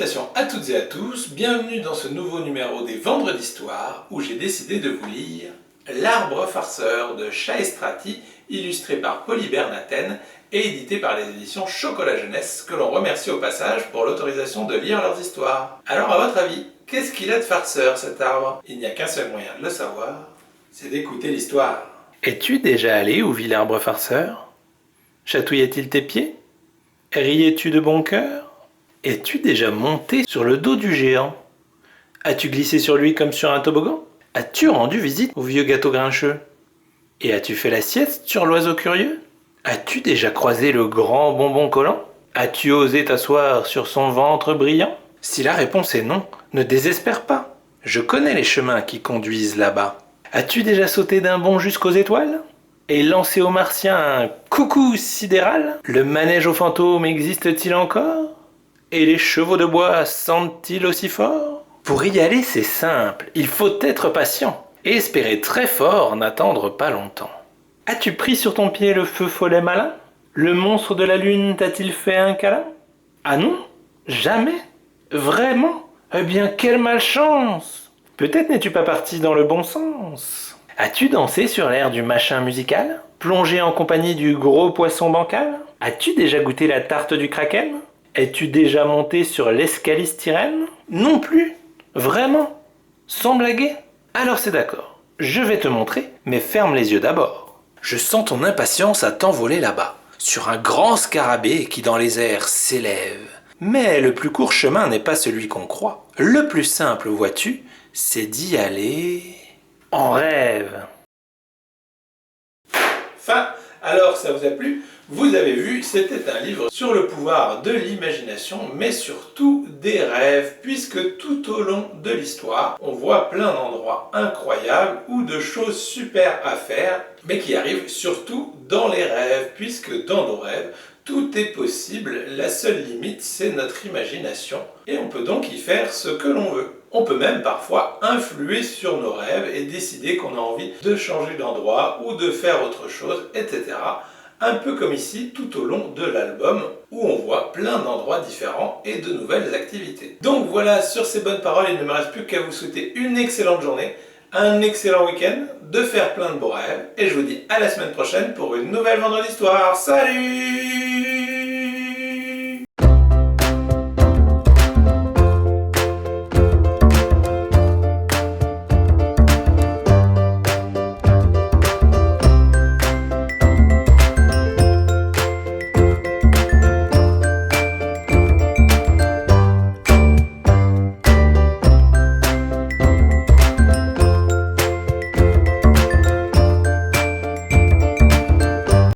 Salutations à toutes et à tous, bienvenue dans ce nouveau numéro des Vendredis d'Histoire où j'ai décidé de vous lire L'Arbre farceur de Shaestrati, illustré par Polly Bernathen et édité par les éditions Chocolat Jeunesse, que l'on remercie au passage pour l'autorisation de lire leurs histoires. Alors à votre avis, qu'est-ce qu'il a de farceur cet arbre? Il n'y a qu'un seul moyen de le savoir, c'est d'écouter l'histoire. Es-tu déjà allé où vit l'arbre farceur? Chatouillait-il tes pieds? Riais-tu de bon cœur? Es-tu déjà monté sur le dos du géant? As-tu glissé sur lui comme sur un toboggan? As-tu rendu visite au vieux gâteau grincheux? Et as-tu fait la sieste sur l'oiseau curieux? As-tu déjà croisé le grand bonbon collant? As-tu osé t'asseoir sur son ventre brillant? Si la réponse est non, ne désespère pas. Je connais les chemins qui conduisent là-bas. As-tu déjà sauté d'un bond jusqu'aux étoiles? Et lancé aux martiens un coucou sidéral? Le manège aux fantômes existe-t-il encore? Et les chevaux de bois sentent-ils aussi fort? Pour y aller, c'est simple, il faut être patient et espérer très fort, n'attendre pas longtemps. As-tu pris sur ton pied le feu follet malin? Le monstre de la lune t'a-t-il fait un câlin? Ah non, jamais? Vraiment? Eh bien, quelle malchance! Peut-être n'es-tu pas parti dans le bon sens. As-tu dansé sur l'air du machin musical? Plongé en compagnie du gros poisson bancal? As-tu déjà goûté la tarte du kraken? Es-tu déjà monté sur l'escalistyrène? Non plus. Vraiment? Sans blaguer? Alors c'est d'accord. Je vais te montrer, mais ferme les yeux d'abord. Je sens ton impatience à t'envoler là-bas, sur un grand scarabée qui dans les airs s'élève. Mais le plus court chemin n'est pas celui qu'on croit. Le plus simple, vois-tu, c'est d'y aller en rêve. Fin. Alors ça vous a plu? Vous avez vu, c'était un livre sur le pouvoir de l'imagination, mais surtout des rêves, puisque tout au long de l'histoire, on voit plein d'endroits incroyables ou de choses super à faire, mais qui arrivent surtout dans les rêves, puisque dans nos rêves, tout est possible, la seule limite c'est notre imagination, et on peut donc y faire ce que l'on veut. On peut même parfois influer sur nos rêves et décider qu'on a envie de changer d'endroit ou de faire autre chose, etc. Un peu comme ici tout au long de l'album où on voit plein d'endroits différents et de nouvelles activités. Donc voilà, sur ces bonnes paroles, il ne me reste plus qu'à vous souhaiter une excellente journée, un excellent week-end, de faire plein de beaux rêves, et je vous dis à la semaine prochaine pour une nouvelle Vendredi d'Histoire. Salut!